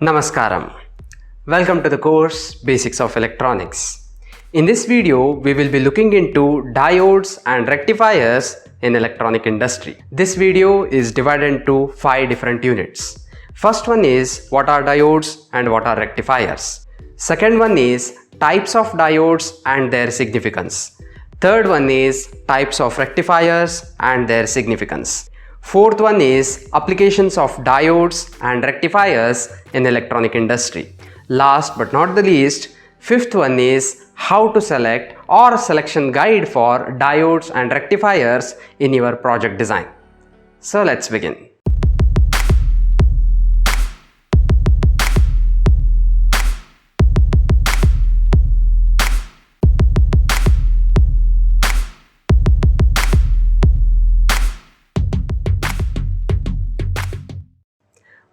Namaskaram. Welcome to the course Basics of Electronics. In this video, we will be looking into diodes and rectifiers in electronic industry. This video is divided into 5 different units. First one is what are diodes and what are rectifiers. Second one is types of diodes and their significance. Third one is types of rectifiers and their significance. Fourth one is applications of diodes and rectifiers in electronic industry. Last but not the least, fifth one is how to select or selection guide for diodes and rectifiers in your project design. So let's begin.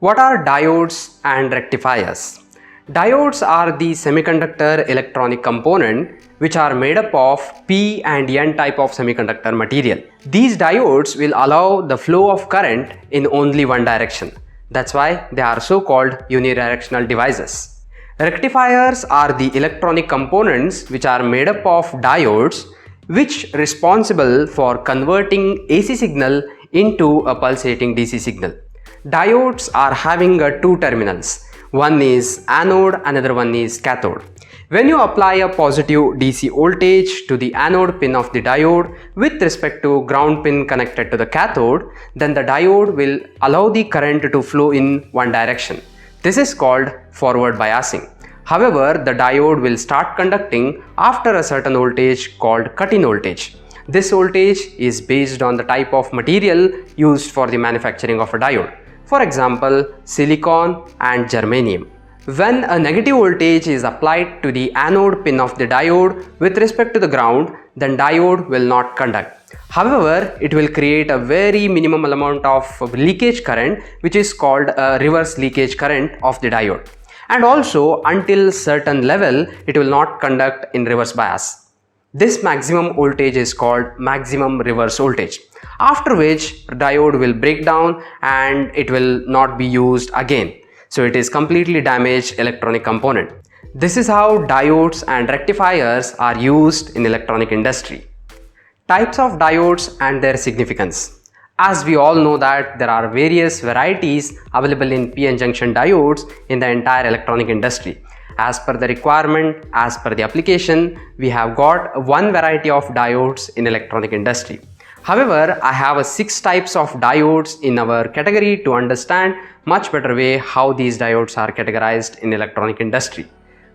What are diodes and rectifiers? Diodes are the semiconductor electronic component which are made up of P and N type of semiconductor material. These diodes will allow the flow of current in only one direction. That's why they are so called unidirectional devices. Rectifiers are the electronic components which are made up of diodes which are responsible for converting AC signal into a pulsating DC signal. Diodes are having two terminals. One is anode, another one is cathode. When you apply a positive DC voltage to the anode pin of the diode with respect to ground pin connected to the cathode, then the diode will allow the current to flow in one direction. This is called forward biasing. However, the diode will start conducting after a certain voltage called cut-in voltage. This voltage is based on the type of material used for the manufacturing of a diode. For example, silicon and germanium. When a negative voltage is applied to the anode pin of the diode with respect to the ground, then diode will not conduct. However, it will create a very minimal amount of leakage current which is called a reverse leakage current of the diode. And also until certain level, it will not conduct in reverse bias. This maximum voltage is called maximum reverse voltage, after which diode will break down and it will not be used again. So it is completely damaged electronic component. This is how diodes and rectifiers are used in electronic industry. Types of diodes and their significance. As we all know that there are various varieties available in PN junction diodes in the entire electronic industry. As per the requirement, as per the application, we have got one variety of diodes in electronic industry. However, I have 6 types of diodes in our category to understand much better way how these diodes are categorized in electronic industry.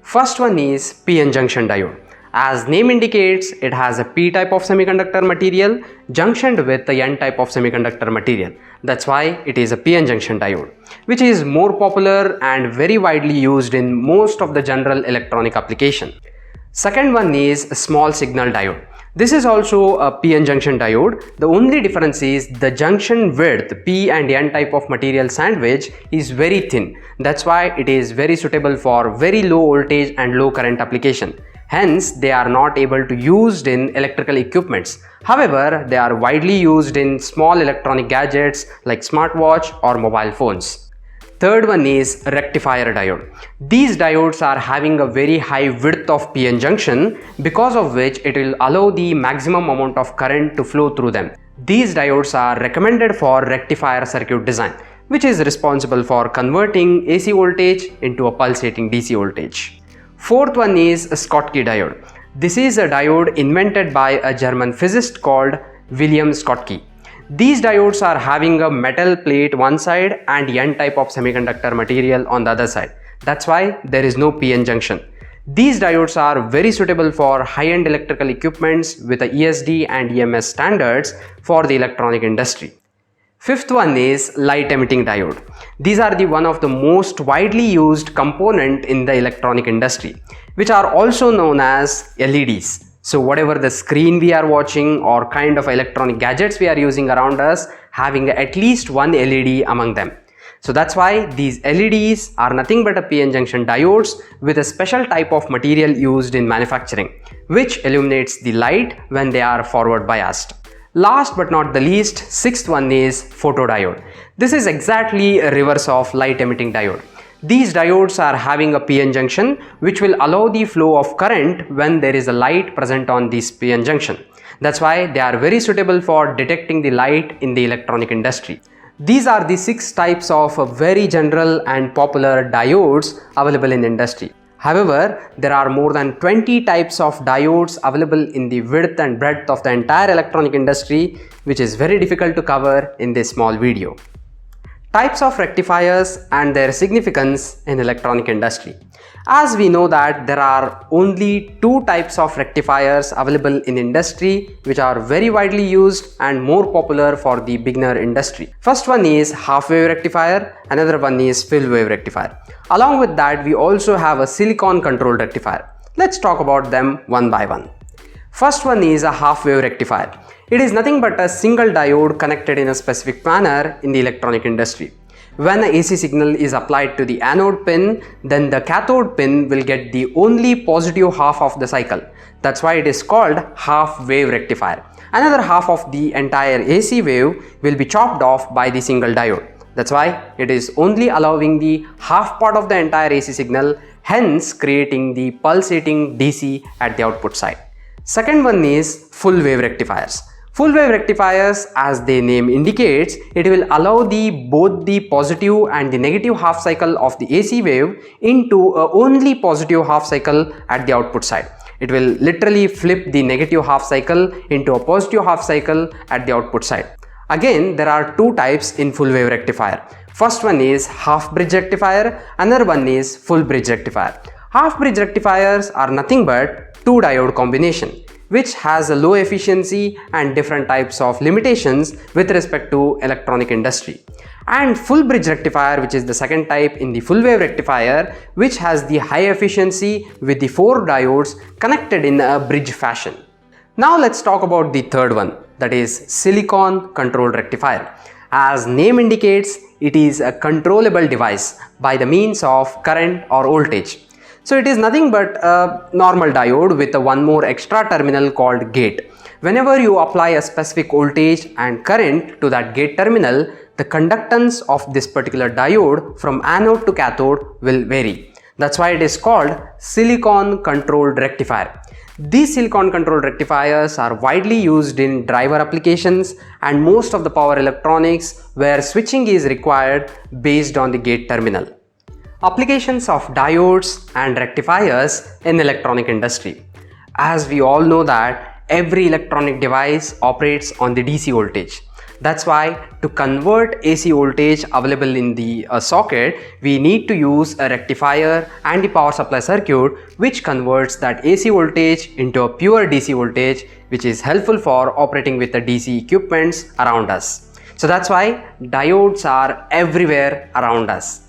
First one is PN junction diode. As name indicates, it has a P type of semiconductor material junctioned with the N type of semiconductor material. That's why it is a PN junction diode, which is more popular and very widely used in most of the general electronic application. Second one is a small signal diode. This is also a PN junction diode. The only difference is the junction width, P and N type of material sandwich, is very thin. That's why it is very suitable for very low voltage and low current application. Hence, they are not able to used in electrical equipments. However, they are widely used in small electronic gadgets like smartwatch or mobile phones. Third one is rectifier diode. These diodes are having a very high width of PN junction, because of which it will allow the maximum amount of current to flow through them. These diodes are recommended for rectifier circuit design, which is responsible for converting AC voltage into a pulsating DC voltage. Fourth one is a Schottky diode. This is a diode invented by a German physicist called William Schottky. These diodes are having a metal plate one side and N type of semiconductor material on the other side. That's why there is no PN junction. These diodes are very suitable for high-end electrical equipments with the ESD and EMS standards for the electronic industry. Fifth one is light emitting diode. These are one of the most widely used component in the electronic industry, which are also known as LEDs. So whatever the screen we are watching or kind of electronic gadgets we are using around us, having at least one LED among them. So that's why these LEDs are nothing but a PN junction diodes with a special type of material used in manufacturing, which illuminates the light when they are forward biased. Last but not the least, sixth one is photodiode. This is exactly a reverse of light emitting diode. These diodes are having a PN junction which will allow the flow of current when there is a light present on this PN junction. That's why they are very suitable for detecting the light in the electronic industry. These are the 6 types of very general and popular diodes available in the industry. However, there are more than 20 types of diodes available in the width and breadth of the entire electronic industry, which is very difficult to cover in this small video. Types of rectifiers and their significance in electronic industry. As we know that there are only 2 types of rectifiers available in industry which are very widely used and more popular for the beginner industry. First one is half wave rectifier, another one is full wave rectifier. Along with that, we also have a silicon controlled rectifier. Let's talk about them one by one. First one is a half wave rectifier. It is nothing but a single diode connected in a specific manner in the electronic industry. When an AC signal is applied to the anode pin, then the cathode pin will get the only positive half of the cycle. That's why it is called half wave rectifier. Another half of the entire AC wave will be chopped off by the single diode. That's why it is only allowing the half part of the entire AC signal, hence creating the pulsating DC at the output side. Second one is full wave rectifiers. Full wave rectifiers, as the name indicates, it will allow both the positive and the negative half cycle of the AC wave into a only positive half cycle at the output side. It will literally flip the negative half cycle into a positive half cycle at the output side. Again, there are 2 types in full wave rectifier. First one is half bridge rectifier, another one is full bridge rectifier. Half bridge rectifiers are nothing but 2 diode combination, which has a low efficiency and different types of limitations with respect to electronic industry. And full bridge rectifier, which is the second type in the full wave rectifier, which has the high efficiency with the 4 diodes connected in a bridge fashion. Now let's talk about the third one, that is silicon controlled rectifier. As name indicates, it is a controllable device by the means of current or voltage. So it is nothing but a normal diode with one more extra terminal called gate. Whenever you apply a specific voltage and current to that gate terminal, the conductance of this particular diode from anode to cathode will vary. That's why it is called silicon controlled rectifier. These silicon controlled rectifiers are widely used in driver applications and most of the power electronics where switching is required based on the gate terminal. Applications of diodes and rectifiers in electronic industry. As we all know that every electronic device operates on the DC voltage. That's why to convert AC voltage available in the socket, we need to use a rectifier and the power supply circuit which converts that AC voltage into a pure DC voltage, which is helpful for operating with the DC equipments around us. So that's why diodes are everywhere around us.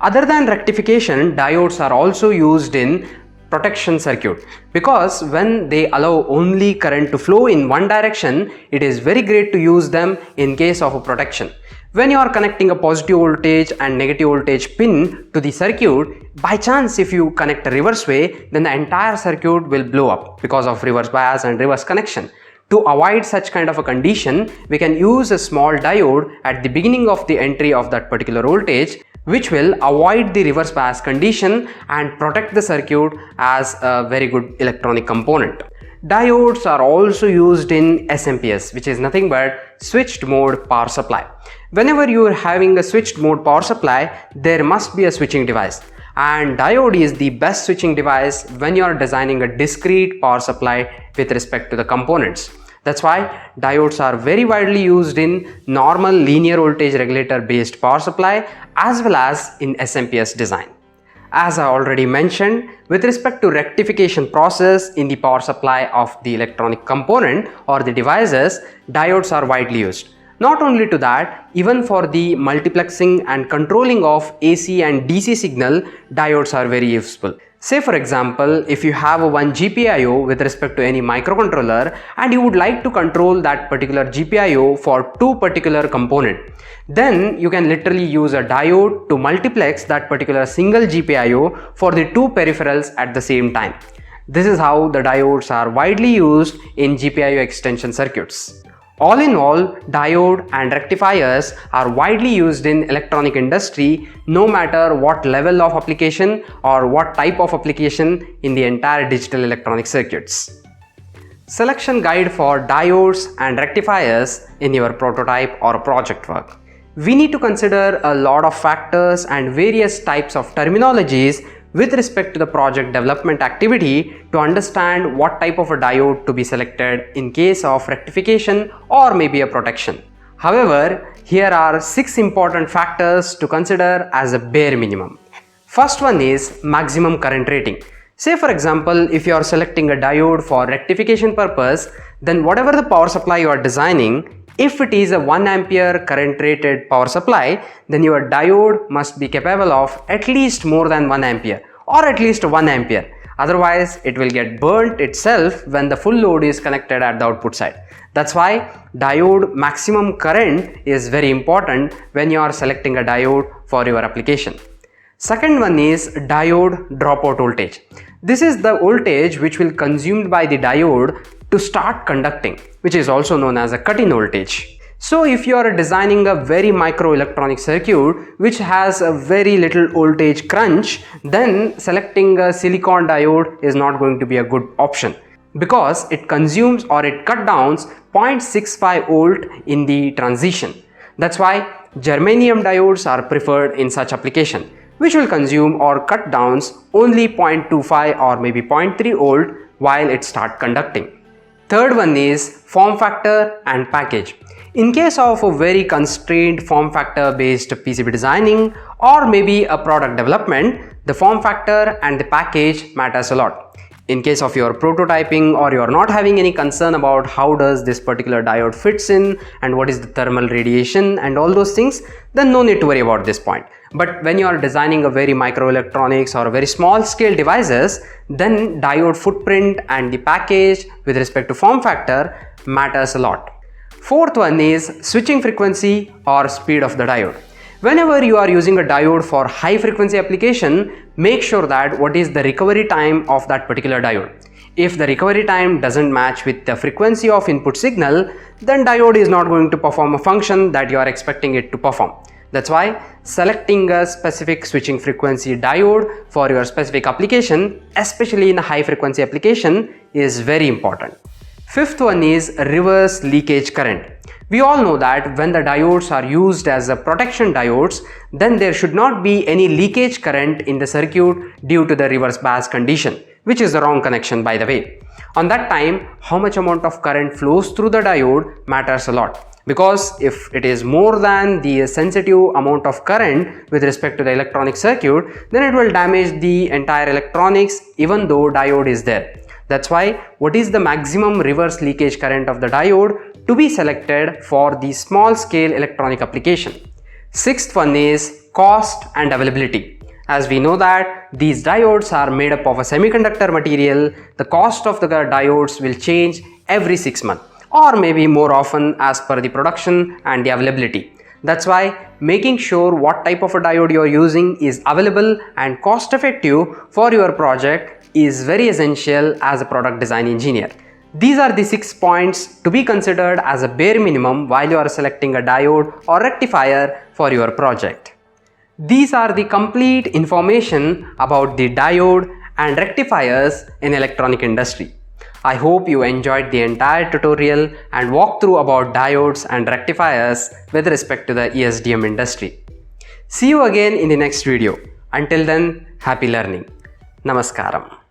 Other than rectification, diodes are also used in protection circuit because when they allow only current to flow in one direction, it is very great to use them in case of a protection. When you are connecting a positive voltage and negative voltage pin to the circuit, by chance if you connect a reverse way, then the entire circuit will blow up because of reverse bias and reverse connection. To avoid such kind of a condition, we can use a small diode at the beginning of the entry of that particular voltage, which will avoid the reverse bias condition and protect the circuit as a very good electronic component. Diodes are also used in SMPS, which is nothing but switched mode power supply. Whenever you are having a switched mode power supply, there must be a switching device. And diode is the best switching device when you are designing a discrete power supply with respect to the components. That's why diodes are very widely used in normal linear voltage regulator based power supply as well as in SMPS design. As I already mentioned, with respect to rectification process in the power supply of the electronic component or the devices, diodes are widely used. Not only to that, even for the multiplexing and controlling of AC and DC signal, diodes are very useful. Say for example, if you have one GPIO with respect to any microcontroller and you would like to control that particular GPIO for 2 particular component, then you can literally use a diode to multiplex that particular single GPIO for the 2 peripherals at the same time. This is how the diodes are widely used in GPIO extension circuits. All in all, diode and rectifiers are widely used in electronic industry no matter what level of application or what type of application in the entire digital electronic circuits. Selection guide for diodes and rectifiers in your prototype or project work. We need to consider a lot of factors and various types of terminologies with respect to the project development activity to understand what type of a diode to be selected in case of rectification or maybe a protection. However, here are 6 important factors to consider as a bare minimum. First one is maximum current rating. Say for example, if you are selecting a diode for rectification purpose, then whatever the power supply you are designing, if it is a 1 ampere current rated power supply, then your diode must be capable of at least more than 1 ampere or at least 1 ampere. Otherwise, it will get burnt itself when the full load is connected at the output side. That's why diode maximum current is very important when you are selecting a diode for your application. Second one is diode dropout voltage. This is the voltage which will consumed by the diode to start conducting, which is also known as a cut-in voltage. So if you are designing a very microelectronic circuit which has a very little voltage crunch, then selecting a silicon diode is not going to be a good option because it consumes or it cut down 0.65 volt in the transition. That's why germanium diodes are preferred in such application, which will consume or cut down only 0.25 or maybe 0.3 volt while it start conducting. Third one is form factor and package. In case of a very constrained form factor based PCB designing or maybe a product development, the form factor and the package matters a lot. In case of your prototyping or you're not having any concern about how does this particular diode fits in and what is the thermal radiation and all those things, then no need to worry about this point. But when you are designing a very microelectronics or very small scale devices, then diode footprint and the package with respect to form factor matters a lot. Fourth one is switching frequency or speed of the diode. Whenever you are using a diode for high frequency application, make sure that what is the recovery time of that particular diode. If the recovery time doesn't match with the frequency of input signal, then diode is not going to perform a function that you are expecting it to perform. That's why selecting a specific switching frequency diode for your specific application, especially in a high frequency application, is very important. Fifth one is reverse leakage current. We all know that when the diodes are used as a protection diodes, then there should not be any leakage current in the circuit due to the reverse bias condition, which is the wrong connection by the way. On that time, how much amount of current flows through the diode matters a lot, because if it is more than the sensitive amount of current with respect to the electronic circuit, then it will damage the entire electronics even though diode is there. That's why what is the maximum reverse leakage current of the diode to be selected for the small scale electronic application. Sixth one is cost and availability. As we know that these diodes are made up of a semiconductor material, the cost of the diodes will change every 6 months or maybe more often as per the production and the availability. That's why making sure what type of a diode you are using is available and cost effective for your project is very essential as a product design engineer. These are the 6 points to be considered as a bare minimum while you are selecting a diode or rectifier for your project. These are the complete information about the diode and rectifiers in electronic industry. I hope you enjoyed the entire tutorial and walkthrough about diodes and rectifiers with respect to the ESDM industry. See you again in the next video. Until then, happy learning. Namaskaram.